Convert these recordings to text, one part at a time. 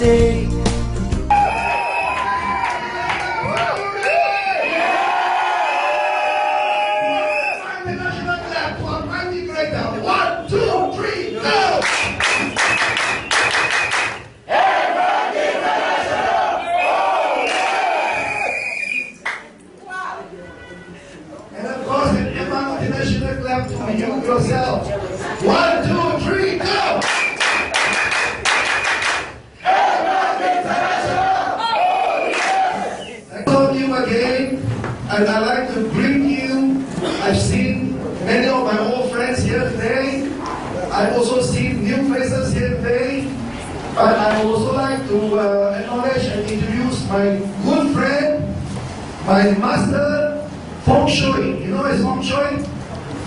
day. One, two, three, go! And of course, an Edmark motivational clap for you yourself. 1, 2, 3, go! I told you again, and I'd like to bring you. I've seen many of my old friends here today. I've also seen new faces here today. But I would also like to acknowledge and introduce my good friend, my master, Feng Shui. You know what is Feng Shui?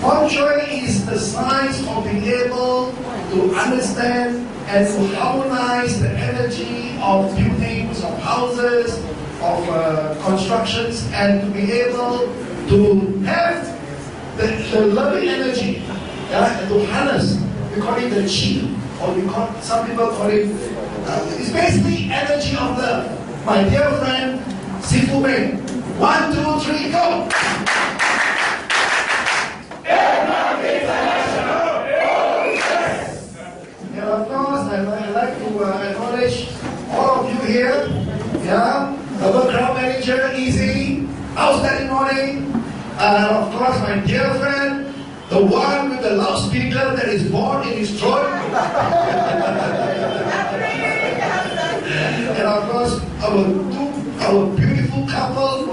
Feng Shui is the science of being able to understand and to harmonize the energy of buildings, of houses, of constructions, and to be able to have the loving energy, and to harness. We call it the qi, or some people call it, it's basically energy of love. My dear friend, Sifu Meng. 1, 2, 3, go! And of course, I'd like to acknowledge all of you here. Yeah, our crowd manager, Easy, outstanding morning. And of course, my dear friend, the one with the loudspeaker that is born in his throat. And of course, our beautiful couple,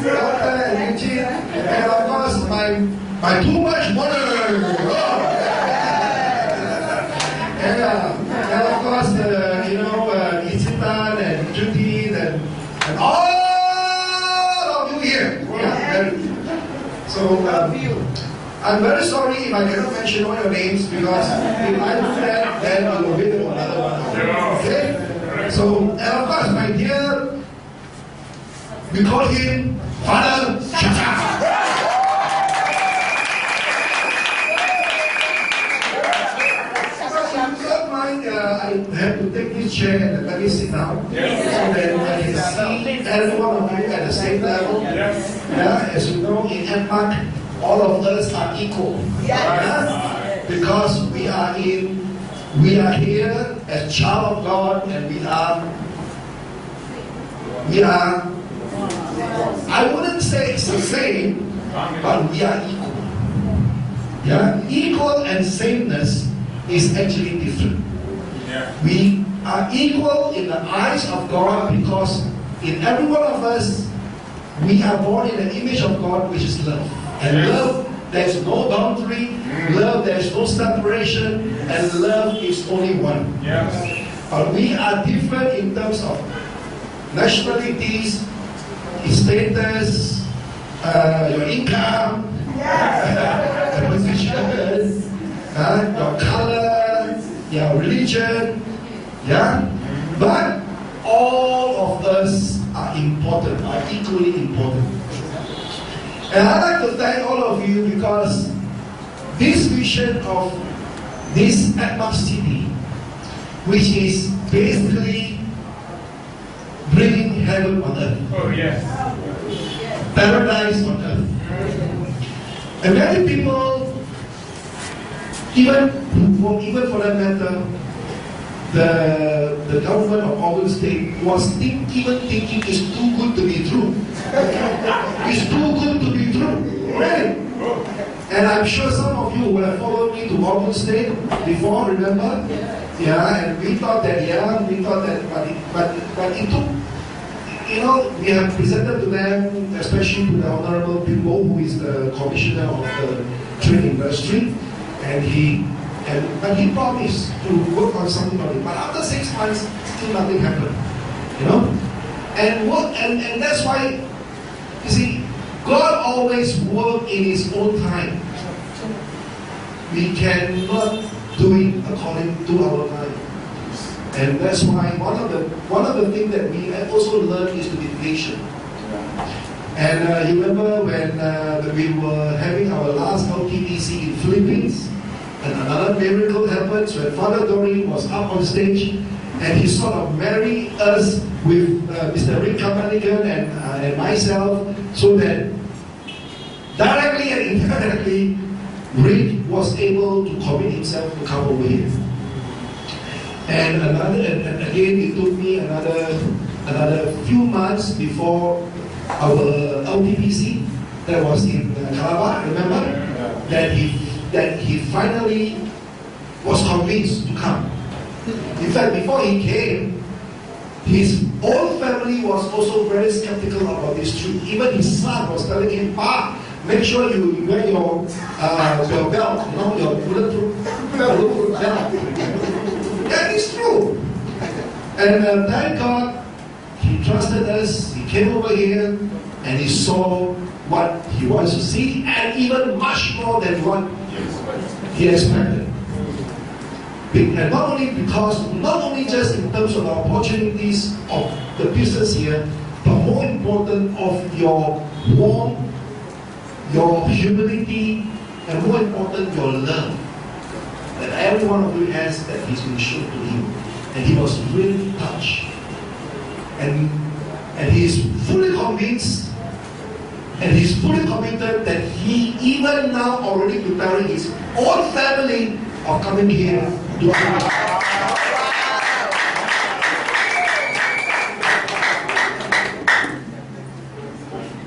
Doctor and Eugene, and of course my too much water. And of course, Isitan and Judith and all of you here. So I'm very sorry if I cannot mention all your names, because if I do that, then I will wait for another one. Okay? So, and of course, my dear, we call him Father Chacha. I have to take this chair and let me sit down, so that I can see every one of you at the same level. As you know, in Edmark, all of us are equal. Because we are here as child of God, and we are, I wouldn't say it's the same, but we are equal. Equal and sameness is actually different. We are equal in the eyes of God, because in every one of us, we are born in the image of God, which is love. And love, there's no boundary. Love, there's no separation. And love is only one. But we are different in terms of nationalities, status, your income, your position, your color, your religion, but all of us are important, are equally important. And I'd like to thank all of you, because this vision of this Edmark city, which is basically bringing heaven on earth. Oh yes. Paradise on earth. And many people, even for that matter, the government of Ogun State was even thinking it's too good to be true. It's too good to be true. Really? And I'm sure some of you who have followed me to Ogun State before, remember? And we thought that, but it took, we have presented to them, especially to the Honorable Bimbo, who is the Commissioner of the Trade Industry, but he promised to work on something on it. But after 6 months, still nothing happened. And that's why, you see, God always works in His own time. We cannot do it according to our time. And that's why one of the things that we also learn is to be patient. And you remember when we were having our last LTTC in Philippines, And another miracle happens when Father Dory was up on stage and he sort of married us with Mr. Rick Kamanigan and myself, so that directly and indirectly Rick was able to commit himself to come over here. And again, it took me another few months before our LTPC that was in Calabar, remember? That he finally was convinced to come. In fact, before he came, his own family was also very skeptical about this trip. Even his son was telling him, "Pa, make sure you wear your belt, your bulletproof belt." That is true. And thank God, he trusted us. He came over here and he saw what he wants to see, and even much more than what he expected. And not only just in terms of the opportunities of the business here, but more important of your warmth, your humility, and more important, your love that every one of you has, that he's been shown to him. And he was really touched. And he's fully convinced, and he's fully committed that he even now already preparing his own family of coming here to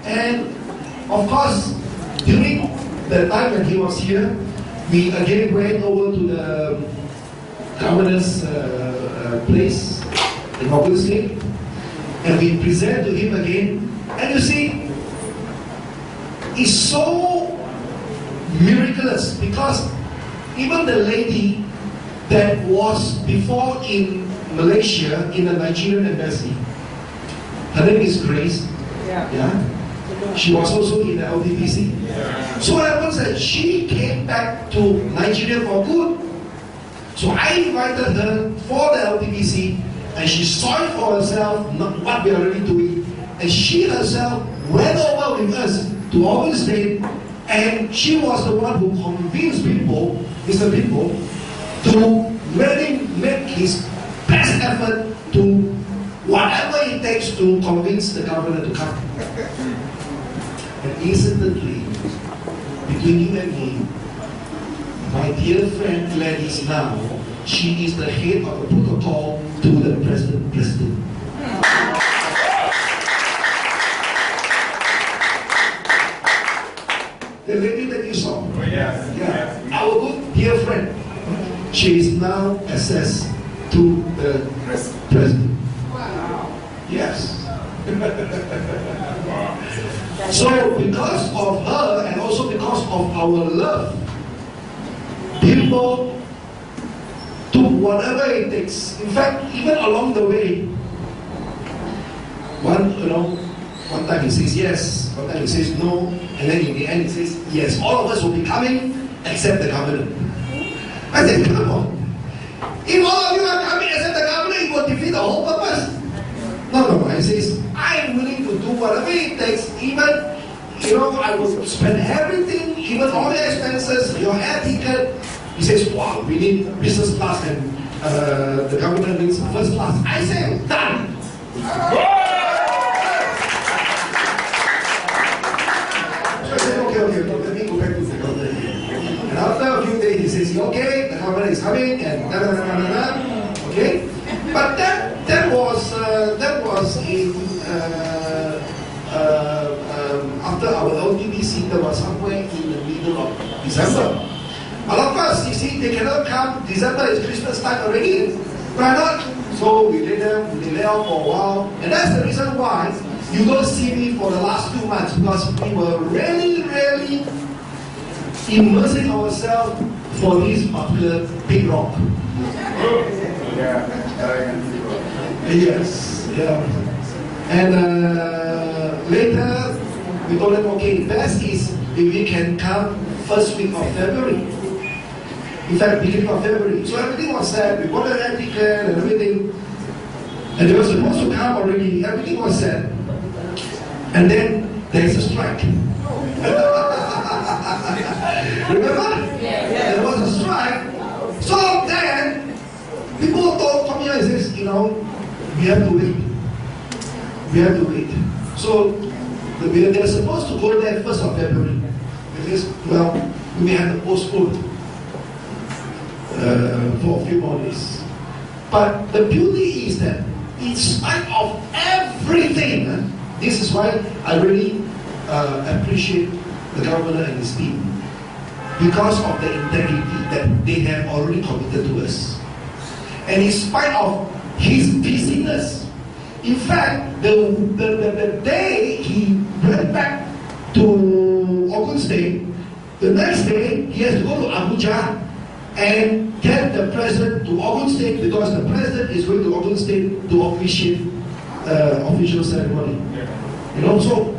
And of course, during the time when he was here, we again went over to the governor's place in Augustine, and we presented to him again. And you see, it's so miraculous, because even the lady that was before in Malaysia in the Nigerian embassy, her name is Grace. Yeah. She was also in the LDPC. So what happens that she came back to Nigeria for good. So I invited her for the LDPC, and she saw it for herself what we are really doing. And she herself went over with us to our state, and she was the one who convinced people, Mr. People, to really make his best effort to whatever it takes to convince the governor to come. And incidentally, between you and me, my dear friend Gladys now, she is the head of the protocol to the president. The lady that you saw. Oh, yes. Yeah. Our good dear friend. She is now assessed to the president. Wow. Yes. So because of her, and also because of our love, people do whatever it takes. In fact, even along the way, one time he says yes, one time he says no, and then in the end he says yes. All of us will be coming except the governor. I said, come on. If all of you are coming except the governor, it will defeat the whole purpose. No. He says, I am willing to do whatever it takes, even, I will spend everything, even all the expenses, your air ticket. He says, wow, we need business class, and the governor needs first class. I say, done. So I said, okay, let me go back to the governor here. And after a few days, he says, okay, the governor is coming, and okay. But that was in after our LTBC, that was somewhere in the middle of December. But of course, you see, they cannot come. December is Christmas time already. Why not? So we lay off for a while, and that's the reason why you don't see me for the last 2 months, because we were really immersing ourselves for this particular big rock. Yes, yeah. And later, we told them, okay, best is if we can come first week of February. In fact, beginning of February. So everything was set. We bought an air ticket and everything. And they were supposed to come already. Everything was set. And then there's a strike. Remember? There was a strike. people told me, I says, we have to wait. We have to wait. So they're supposed to go there 1st of February. They says, well, we may have to postpone for a few more days. But the beauty is that in spite of everything, this is why I really appreciate the governor and his team, because of the integrity that they have already committed to us. And in spite of his busyness, in fact, the day he went back to Ogun State, the next day he has to go to Abuja and get the president to Ogun State, because the president is going to Ogun State to officiate official ceremony. So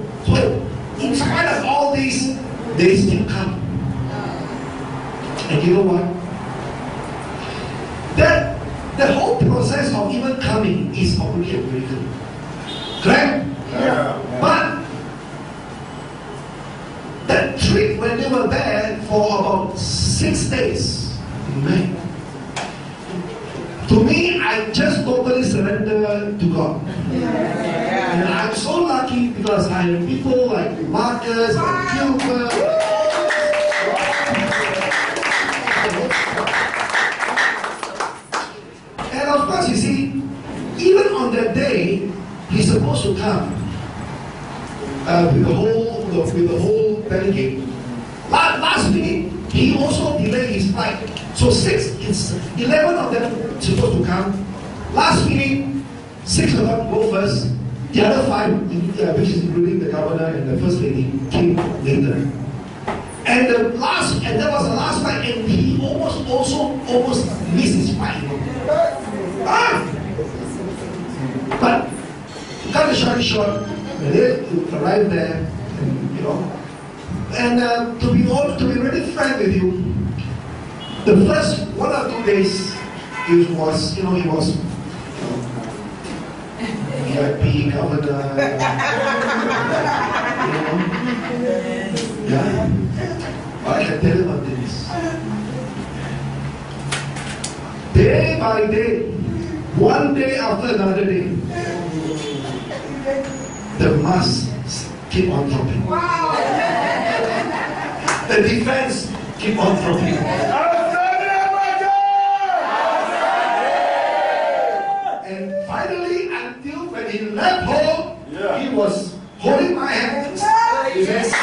in spite of all this, they still come. And you know what? That the whole process of even coming is already a miracle. Correct? Yeah. But that trip, when they were there for about 6 days, man, to me, I just totally surrender to God. Yeah. And I'm so lucky because I have people like Marcus and Gilbert. And of course, you see, even on that day, he's supposed to come with the whole delegate. Last minute, he also delayed his flight. So 11 of them supposed to come. Last minute, 6 of them go first. The other 5, which is including the governor and the first lady, came later. And that was the last flight, and he almost missed his flight. But to cut the story short, when they arrived there, and to be really frank with you, the first 1 or 2 days, he was VIP, governor, yeah. But I can tell you about this. Day by day, one day after another day, the masks keep on dropping. Wow. The defense keep on dropping. And finally, until when he left home, he was holding my hands. He says,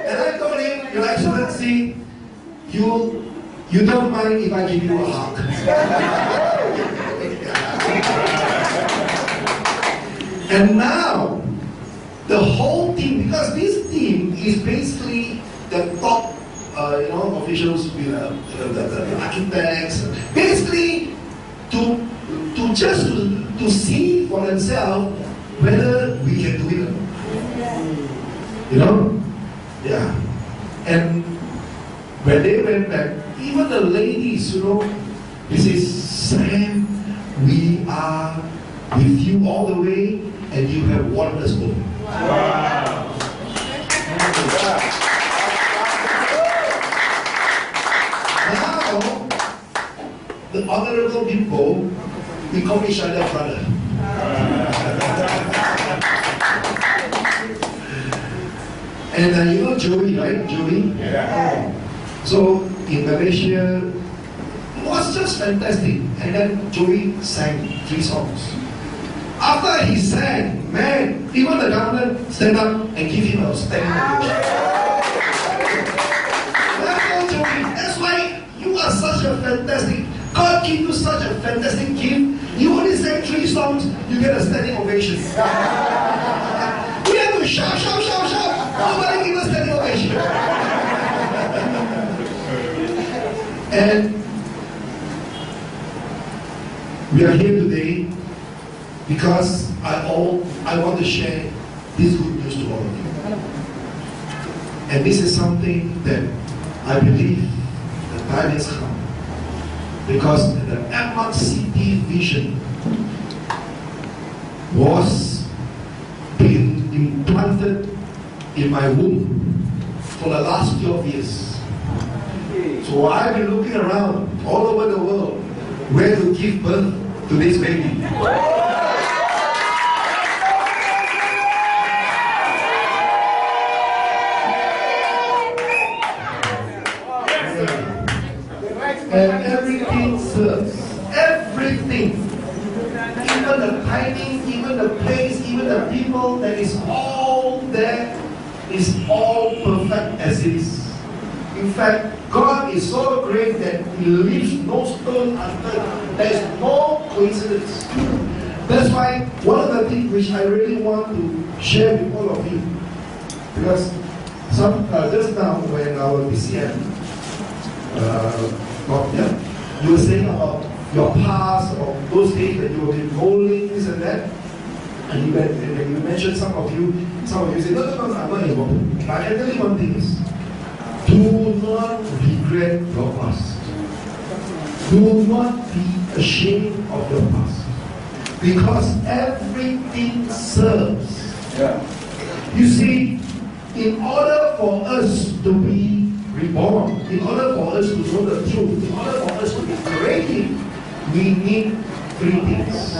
and I told him, Your Excellency, you don't mind if I give you a hug. And now, the whole team, because this team is basically the top officials, the architects, basically to see for themselves whether we can do it. Yeah. And when they went back, even the ladies, they say, Sam, we are with you all the way, and you have won us home. Wow. Now, the honorable people, we call each other brother. And Joey, right? Joey? Yeah. So in Malaysia, it was just fantastic. And then Joey sang 3 songs. After he sang, man, even the governor stand up and give him a standing ovation. That's why you are such a fantastic. God give you such a fantastic gift. You only sang 3 songs, you get a standing ovation. We have to shout. Nobody give us standing ovation. And we are here today because I want to share this good news to all of you. And this is something that I believe the time has come. Because the Edmark City vision was being implanted in my womb for the last 12 years. So I've been looking around all over the world where to give birth to this baby. And everything serves. Everything. Even the timing, even the place, even the people, that is all there, is all perfect as it is. In fact, God is so great that He leaves no stone unturned. There is no coincidence. That's why one of the things which I really want to share with all of you, because just now when our PCM you were saying about your past, or those days that you were enrolling, this and that, and you mentioned some of you say, no, I'm not involved. But I can tell you one thing is, do not regret your past. Do not be ashamed of your past. Because everything serves. Yeah. You see, in order for us to be reborn, in order for us to know the truth, in order for us to be creative, we need three things.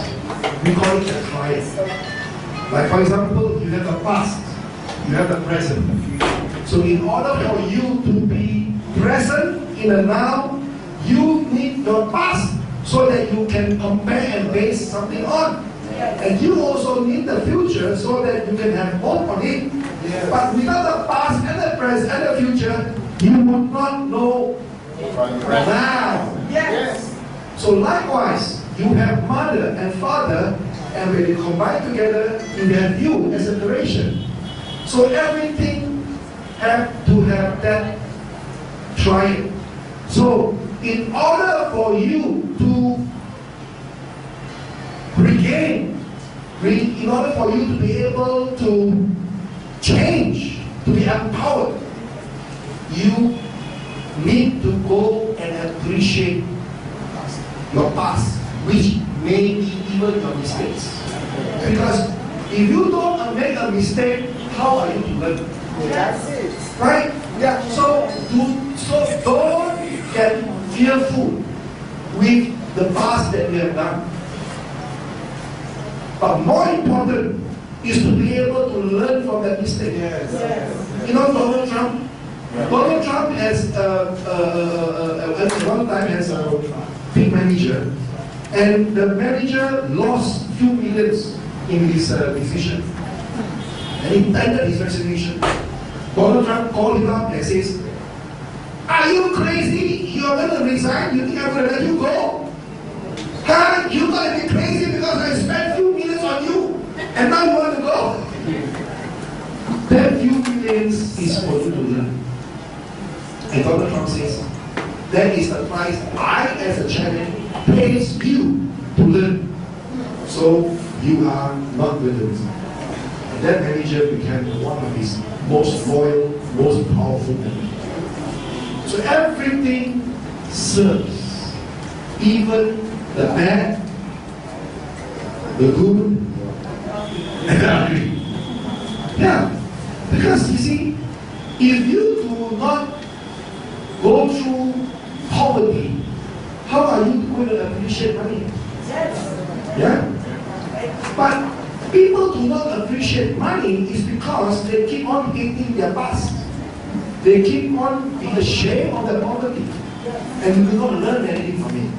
We call it a triad. Like for example, you have a past, you have a present. So in order for you to be present in the now, you need your past so that you can compare and base something on. And you also need the future so that you can have hope on it. Yes. But without the past and the present and the future, you would not know now. Yes. So likewise, you have mother and father, and when you combine together, you have you as a creation. So everything have to have that triad. So in order for you to in order for you to be able to change, to be empowered, you need to go and appreciate your past, which may be even your mistakes. Because if you don't make a mistake, how are you to learn? That's it. Right? Yeah. So don't get fearful with the past that you have done. But more important is to be able to learn from that mistake. Yes. You know Donald Trump? Yeah. Donald Trump has at one time has a big manager, and the manager lost few millions in his decision, and he tendered his resignation. Donald Trump called him up and says, "Are you crazy? You are going to resign? You think I'm going to let you go? Huh? You got to be crazy because I spent few millions on you, and now you want to go?" That few millions is for you to learn. And Donald Trump says, that is the price I, as a chairman, pays you to learn. So you are not going to resign. And that manager became one of his most loyal, most powerful managers. So everything serves, even the bad, the good, and the ugly. Yeah, because you see, if you do not go through poverty, how are you going to appreciate money? Yeah? But people do not appreciate money is because they keep on hating their past. They keep on being ashamed of their poverty. And you do not learn anything from it.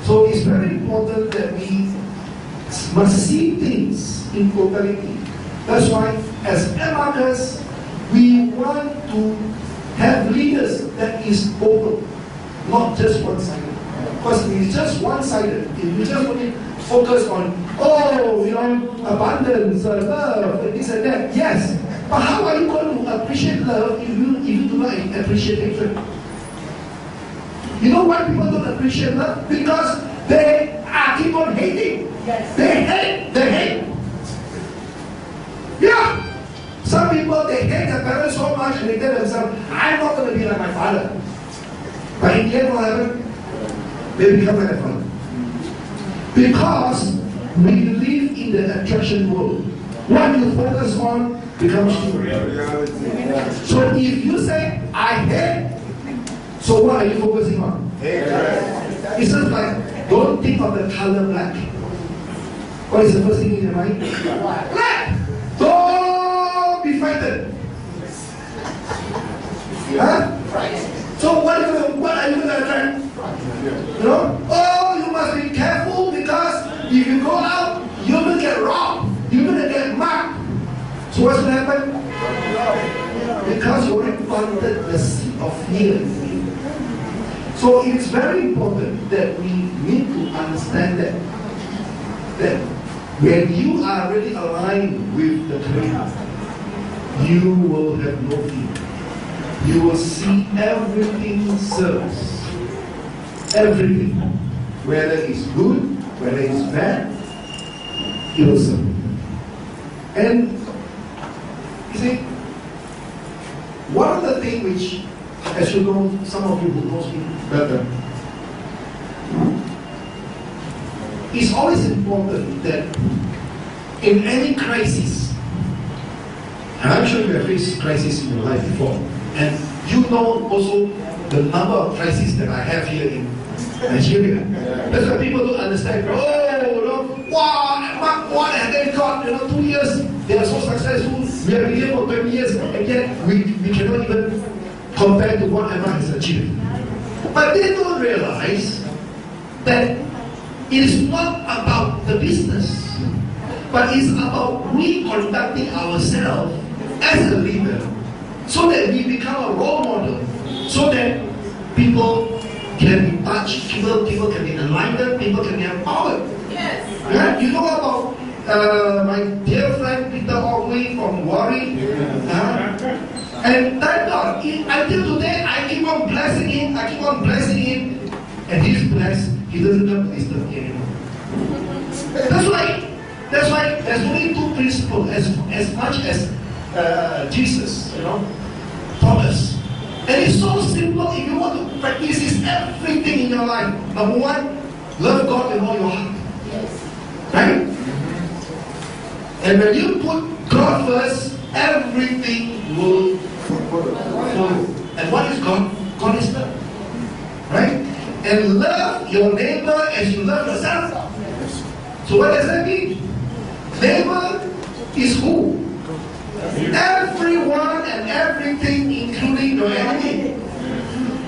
So it's very important that we must see things in totality. That's why as Edmarkers, we want to have leaders that is open, not just one-sided. Because if it's just one-sided, if you just only focus on, abundance, love, this and that, yes. But how are you going to appreciate love if you do not appreciate hatred? You know why people don't appreciate love? Because they keep on hating. Yes. They hate. Yeah. Some people, they hate their parents so much and they tell themselves, I'm not going to be like my father. But in the end, what happens? They become like their father. Because we live in the attraction world. What you focus on becomes true. So if you say, I hate, so what are you focusing on? It's just like, don't think of the color black. What is the first thing in your mind? Black! Don't be frightened. Huh? So what are you going to attract? You know? Oh, you must be careful because if you go out, you're going to get robbed. You're going to get marked. So what's going to happen? Because you already planted the seed of fear. So it's very important that we need to understand that when you are really aligned with the Creator, you will have no fear. You will see everything serves. Everything. Whether it's good, whether it's bad, it will serve. And you see, one of the things which, as you know, some of you who knows me better, it's always important that in any crisis, and I'm sure you have faced crisis in your life before, and you know also the number of crises that I have here in Nigeria. That's why people don't understand. Oh, you know, wow, what have they got? 2 years, they are so successful. We have been here for 20 years, and yet we cannot even compare to what Edmark has achieved. But they don't realize that it is not about the business, but it's about we conducting ourselves as a leader, so that we become a role model, so that people can be touched, people can be enlightened, people can be empowered. Yes. Yeah? You know about my dear friend Peter Ogway from Warri? And thank God, until today, I keep on blessing him, and he's blessed. He doesn't come to disturb me anymore. That's why there's only two principles as much as Jesus, taught us. And it's so simple. If you want to practice this, everything in your life. Number one, love God with all your heart. Right? And when you put God first, everything will follow. And what is God? God is love. Right? And love your neighbor as you love yourself. So what does that mean? Neighbor is who? Everyone and everything, including your enemy,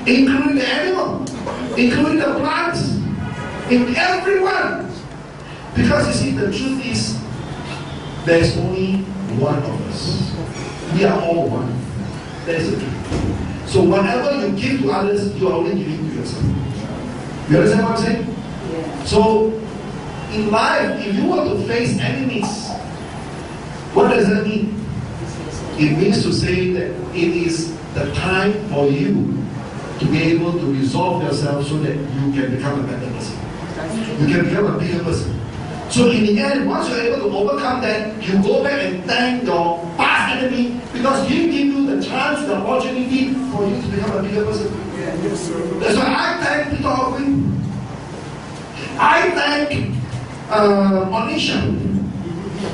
including the animal, including the plants, in everyone. Because you see, the truth is, there's only one of us. We are all one. That is the truth. So whatever you give to others, you are only giving to yourself. You understand what I'm saying? Yeah. So, in life, if you want to face enemies, what does that mean? It means to say that it is the time for you to be able to resolve yourself so that you can become a better person. You can become a bigger person. So in the end, once you're able to overcome that, you go back and thank your past enemy because he gave you the chance, the opportunity for you to become a bigger person. That's why I thank Peter Ogway. I thank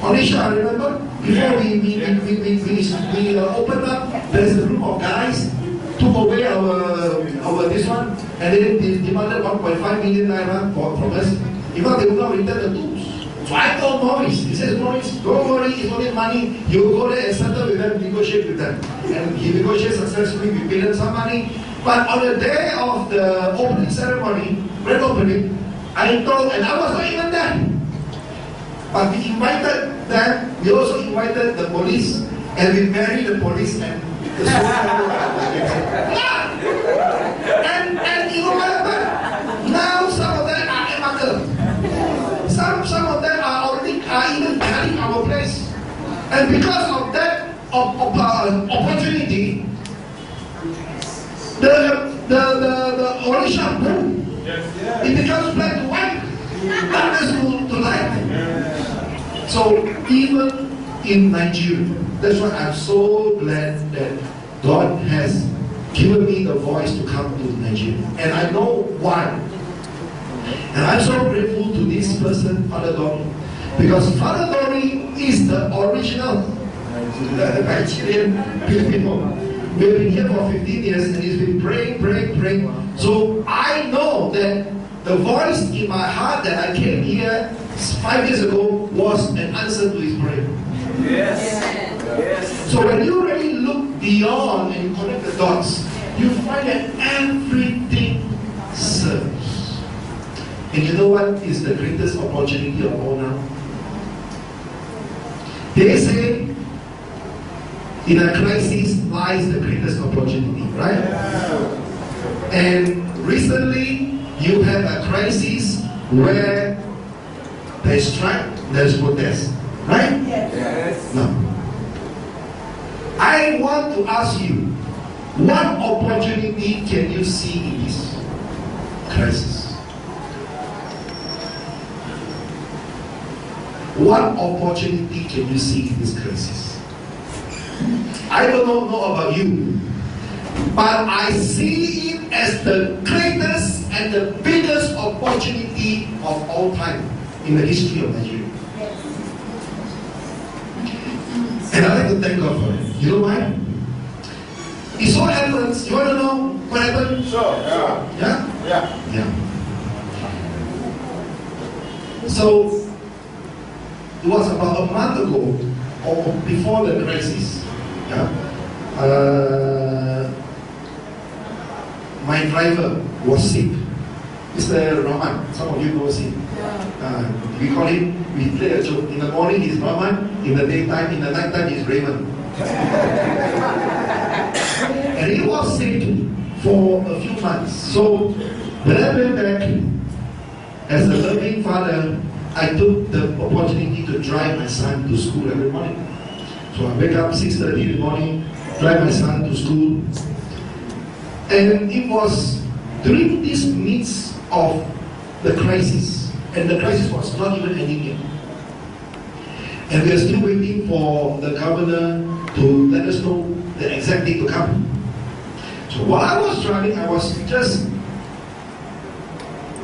Onisha, I remember? Before we opened up, there's a group of guys took away our this one, and then they demanded 1.5 million naira from us. In fact, they would not return the tools. So I told Maurice, he says, Maurice, don't worry, it's only money. You go there and settle with them, negotiate with them. And he negotiated successfully, we paid them some money. But on the day of the opening ceremony, grand opening, I told, and I was not even there. But we invited them, we also invited the police, and we married the police and the yeah! And you know what happened? Now some of them are Edmark. Some of them are even carrying our place. And because of that opportunity, the Orisha boom. It becomes black to white, darkness to light. So even in Nigeria, that's why I'm so glad that God has given me the voice to come to Nigeria. And I know why. And I'm so grateful to this person, Father Donny, because Father Donny is the original Nigerian Filipino. We've been here for 15 years and he's been praying. So I know that the voice in my heart that I came here 5 years ago was an answer to his prayer. Yes. So when you really look beyond and you connect the dots, you find that everything serves. And you know what is the greatest opportunity of all now? They say, in a crisis lies the greatest opportunity, right? And recently, you have a crisis where there's strike, there's protest, right? Yes. Now, I want to ask you, what opportunity can you see in this crisis? What opportunity can you see in this crisis? I don't know about you, but I see it as the greatest and the biggest opportunity of all time in the history of Nigeria. And I'd like to thank God for it. You know why? It so happens, you want to know what happened? Sure. Yeah. So, it was about a month ago, or before the crisis. My driver was sick. Mr. Rahman, some of you know him. We call him, we play a joke. In the morning he's Rahman, in the daytime, in the nighttime he's Raymond. And he was sick for a few months. So when I went back, as a loving father, I took the opportunity to drive my son to school every morning. So I wake up 6:30 in the morning, drive my son to school. And it was during this midst of the crisis, and the crisis was not even ending yet. And we are still waiting for the governor to let us know the exact date to come. So while I was driving, I was just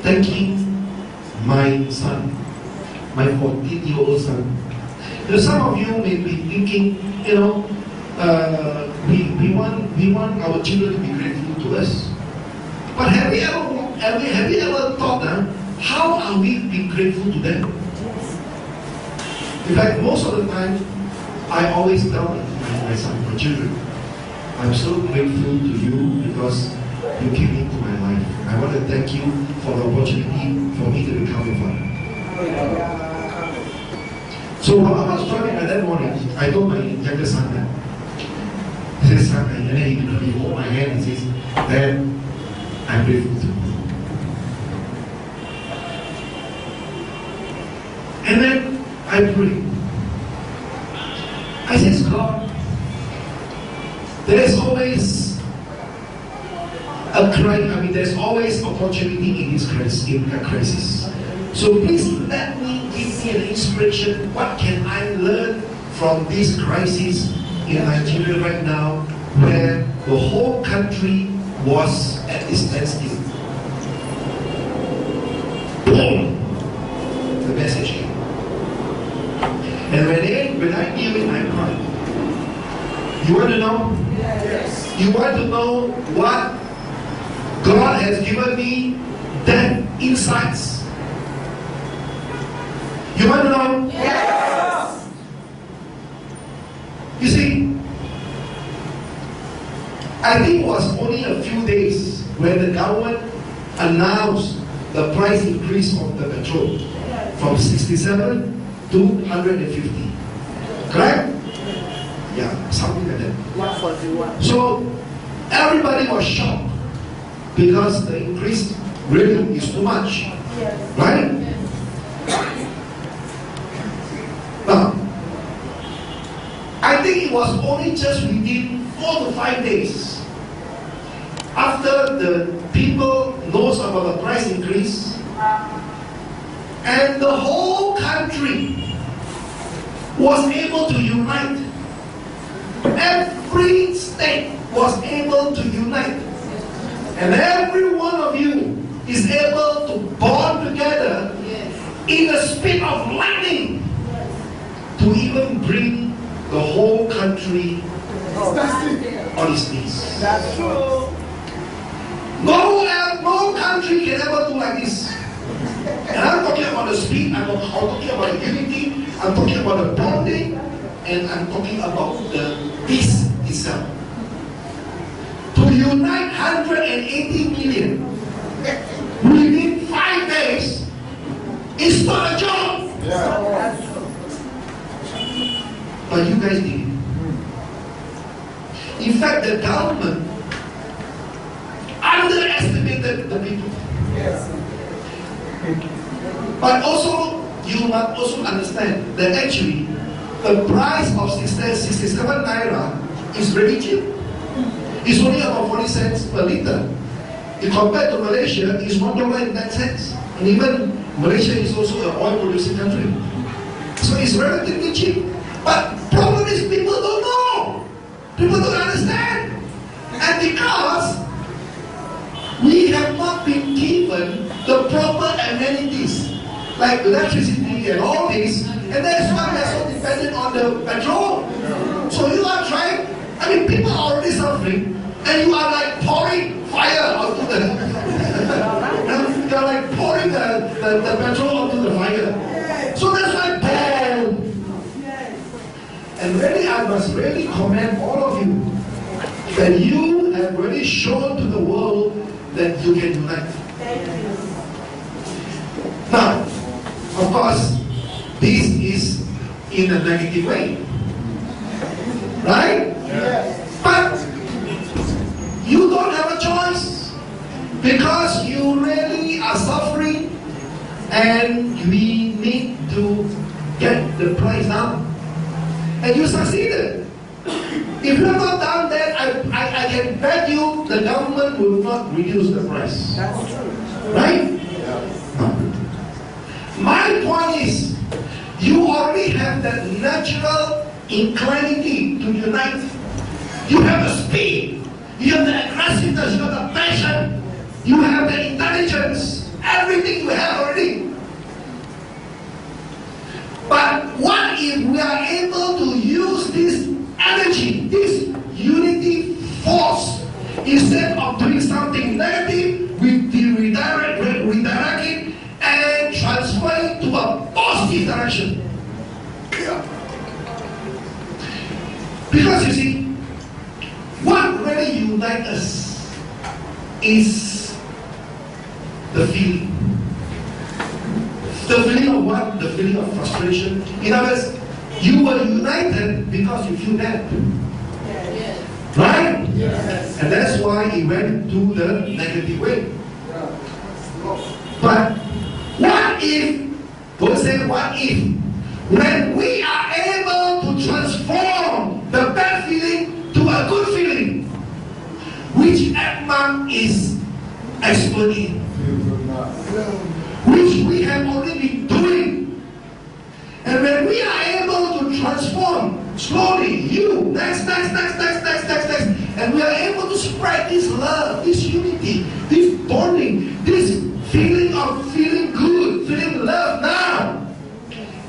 thanking my son, my 14-year-old son. You know, some of you may be thinking, we want our children to be grateful to us. But have we ever thought how are we being grateful to them? In fact, most of the time, I always tell my son, my children, I'm so grateful to you because you came into my life. I want to thank you for the opportunity for me to become your father. So while I was driving that morning, I told my younger son that. He says, son, and then he hold my hand and says, Dad, I'm grateful to you. And then I pray. I says, God, there is always there's always opportunity in this crisis, in a crisis. So please let me give me an inspiration. What can I learn from this crisis in Nigeria right now, where the whole country was at its standstill? Boom! The message came. And when I knew it, I cried. You want to know? Yes. You want to know what God has given me? That insights. You want to know? Yes. You see, I think it was only a few days when the government announced the price increase of the petrol from 67 to 150. Correct? Yeah, something like that. 141. So everybody was shocked because the increase really is too much. Right? Now, I think it was only just within 4 to 5 days after the people knows about the price increase, and the whole country was able to unite. Every state was able to unite. And every one of you is able to bond together in the speed of lightning to even bring the whole country on its knees. That's true. No country can ever do like this. And I'm talking about the speed, I'm talking about the unity, I'm talking about the bonding, and I'm talking about the peace itself. To unite 180 million within 5 days is not a job. Yeah. But you guys did it. In fact, the government underestimated the people. Yes. But also, you must also understand that actually the price of 67 naira is very cheap. It's only about 40 cents per liter. If compared to Malaysia, it's $1.10. And even Malaysia is also an oil producing country. So it's relatively cheap. But problem is people don't know. People don't understand. And because we have not been given the proper amenities like electricity and all this, and that's why we are so dependent on the petrol. So you are trying, I mean, people are already suffering, and you are like pouring fire onto the you are like pouring the petrol onto the fire. So that's why boom. And really, I must really commend all of you that you have really shown to the world that you can unite. Now, of course, this is in a negative way. Right? Yes. But you don't have a choice because you really are suffering and we need to get the price down. And you succeeded. If you have not done that, I can bet you the government will not reduce the price. That's true. Right? My point is, you already have that natural inclination to unite. You have the speed, you have the aggressiveness, you have the passion, you have the intelligence, everything you have already. But what if we are able to use this energy, this unity force, instead of doing something negative, we redirect it and transfer it to a positive direction. Because you see, what really unites us is the feeling. The feeling of what? The feeling of frustration. In other words, you were united because you feel that. Yes. Right? Yes. And that's why he went to the negative way. But what if, don't say what if, when we are able to transform the bad feeling to a good feeling, which Edmark is expert in, which we have already been doing. And when we are able to transform slowly, next, and we are able to spread this love, this unity, this bonding, this feeling of feeling good, feeling love now,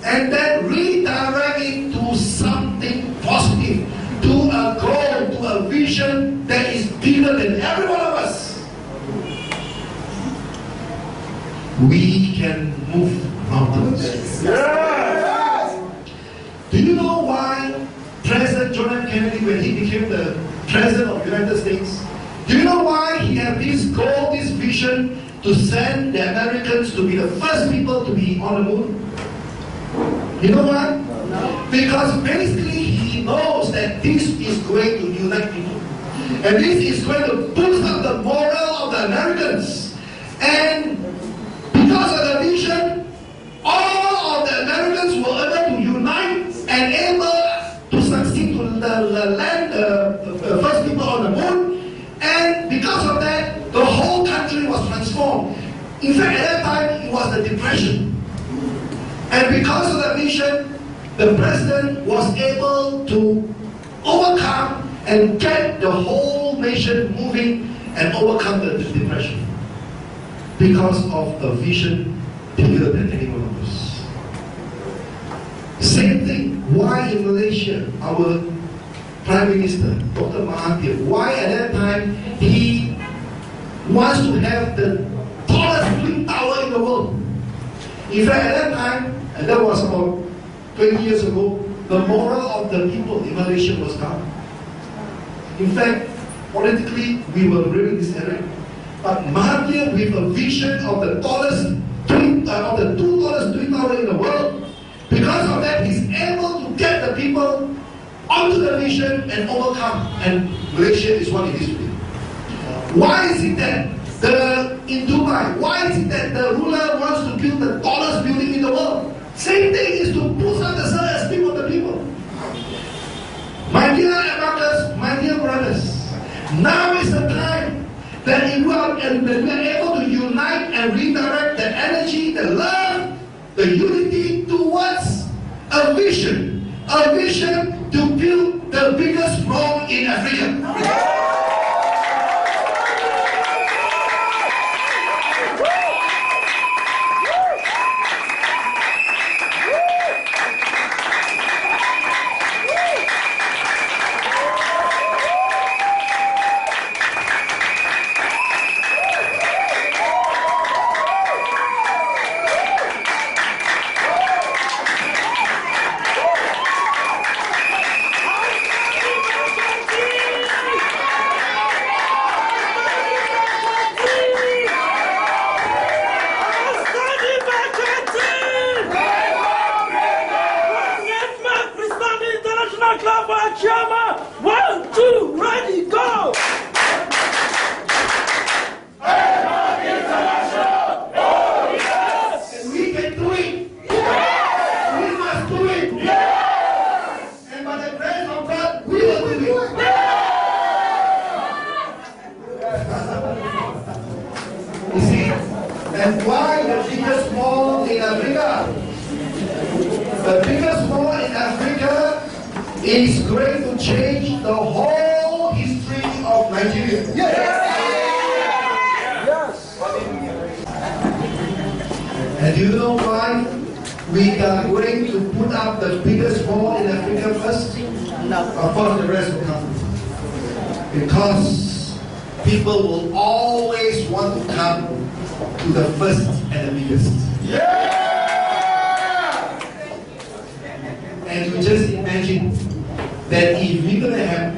and then redirect it to something positive, to a goal, to a vision that is bigger than every one of us. We can move mountains. Yes. Do you know why President John F. Kennedy, when he became the President of the United States, do you know why he had this goal, this vision to send the Americans to be the first people to be on the moon? You know why? No. Because basically he knows that this is going to unite people. And this is going to boost up the morale of the Americans. And because of the vision, all of the Americans were able to unite and able to succeed to land the first people on the moon. And because of that, the whole country was transformed. In fact, at that time, it was the Depression. And because of the vision, the president was able to overcome and get the whole nation moving and overcome the Depression. Because of a vision bigger than any one of us. Same thing. Why in Malaysia, our Prime Minister, Dr. Mahathir, why at that time he wants to have the tallest twin tower in the world? In fact, at that time, and that was about 20 years ago, the moral of the people in Malaysia was down. In fact, politically, we were really disarray. But Mahathir, with a vision of the tallest of the two tallest twin towers in the world, because of that, he's able to get the people onto the vision and overcome. And Malaysia is what it is today. Why is it that in Dubai, why is it that the ruler wants to build the tallest building in the world? Same thing is to boost up the self-esteem of the people. My dear Edmarkers, my dear brothers, now is the time that we are able to unite and redirect the energy, the love, the unity towards a vision to build the biggest mall in Africa. And why the biggest mall in Africa? The biggest mall in Africa is going to change the whole history of Nigeria. Yes. And do you know why we are going to put up the biggest mall in Africa first? No. Of course, the rest will come. Because people will always want to come to the first and the biggest. Yeah! And you just imagine that if we're going to have,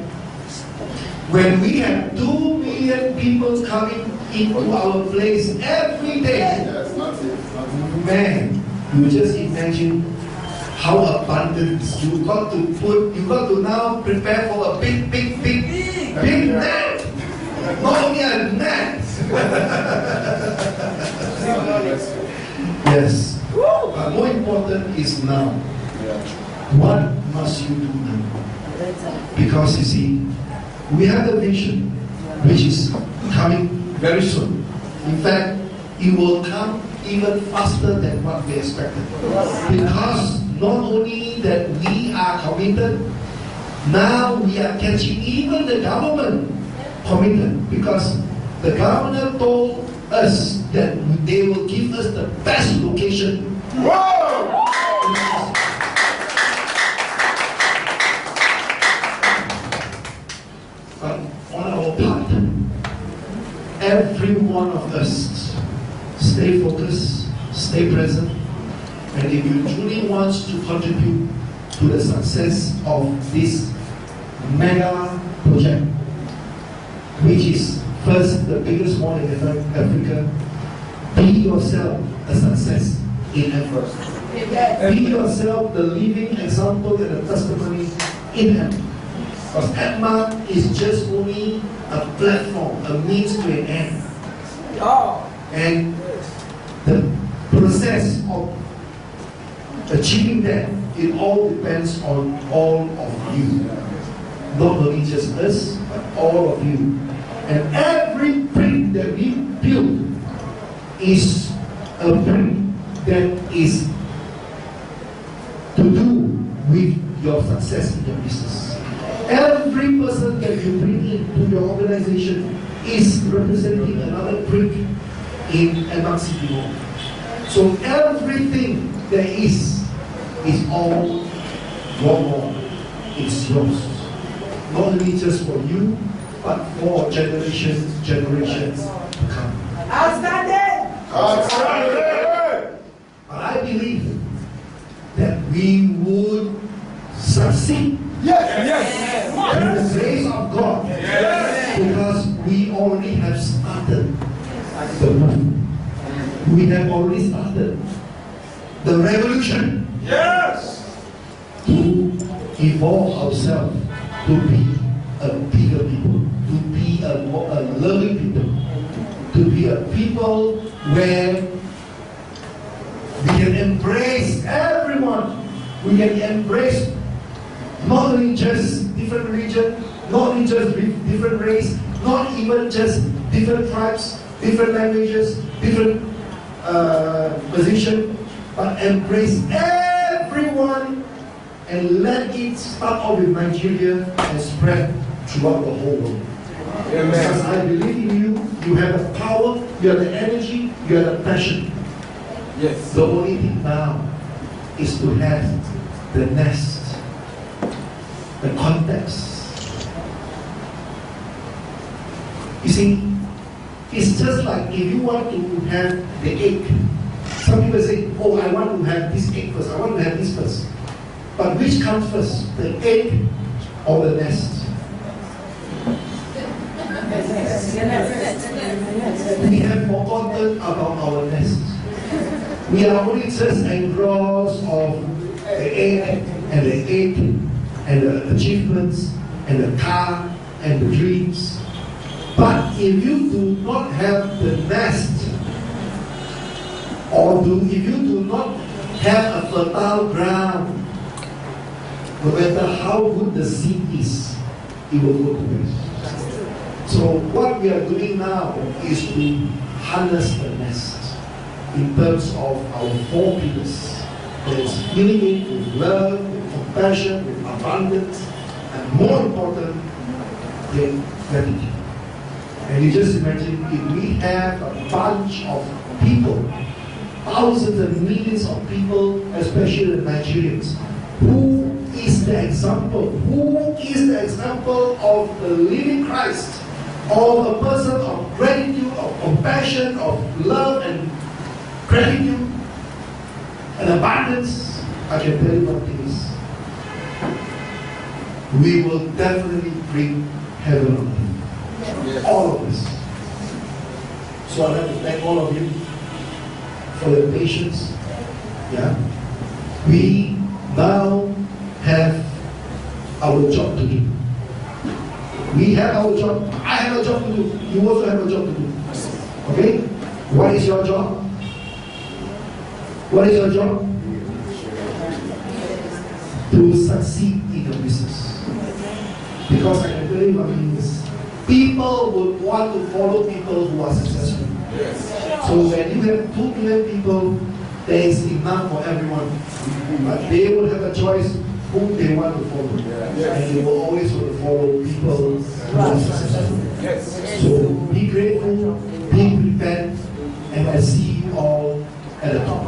when we have 2 million people coming into our place every day, man, you just imagine how abundant you got to now prepare for a big net. Not only a net. Yes. But more important is now. What must you do now? Because you see, we have the vision, which is coming very soon. In fact, it will come even faster than what we expected. Because not only that we are committed, now we are catching even the government committed, because the governor told us that they will give us the best location. Whoa! But on our part, every one of us stay focused, stay present, and if you truly want to contribute to the success of this mega project, which is first the biggest mall in Africa, be yourself a success in Edmark. Be yourself the living example and a testimony in Edmark. Because Edmark is just only a platform, a means to an end. And the process of achieving that, it all depends on all of you. Not only just us, but all of you. And every brick that we build is a brick that is to do with your success in your business. Every person that you bring into your organization is representing another brick in Edmark City Mall. So everything there is is all your. It's yours. Not only just for you, but for generations to come. Outstanding! Outstanding! But I believe that we would succeed. Yes. In the grace of God. Yes. Because we already have started the move. We have already started the revolution. Yes. To evolve ourselves to be a bigger people, to be a loving people, to be a people where we can embrace everyone. We can embrace not only just different religion, not only just different race, not even just different tribes, different languages, different position, but embrace everyone and let it start off with Nigeria and spread throughout the whole world. Amen. Because I believe in you, you have the power, you have the energy, you have the passion. Yes. The only thing now is to have the nest, the context. You see, it's just like if you want to have the egg. Some people say, oh, I want to have this egg first, I want to have this first. But which comes first, the egg or the nest? We have forgotten about our nest. We are only just engrossed of the egg and the achievements and the car and the dreams. But if you do not have the nest, or if you do not have a fertile ground, no matter how good the seed is, it will go to waste. So what we are doing now is to harness the nest in terms of our 4 pillars. That is filling it with love, with compassion, with abundance, and more important, with gratitude. And you just imagine if we have a bunch of people, thousands and millions of people, especially the Nigerians, who is the example? Who is the example of the living Christ? Of a person of gratitude, of compassion, of love and gratitude and abundance? I can tell you what it is. We will definitely bring heaven on earth. Yes. All of us. So I'd like to thank all of you for your patience. Yeah. We now have our job to do. We have our job. I have a job to do. You also have a job to do. Okay? What is your job? What is your job? To succeed in your business. Because I can tell you what it means. People would want to follow people who are successful. Yes. So when you have 2 million people, there is enough for everyone. But they will have a choice whom they want to follow. Yes. And they will always want to follow people who are successful. Yes. So be grateful, be prepared, and I see you all at the top.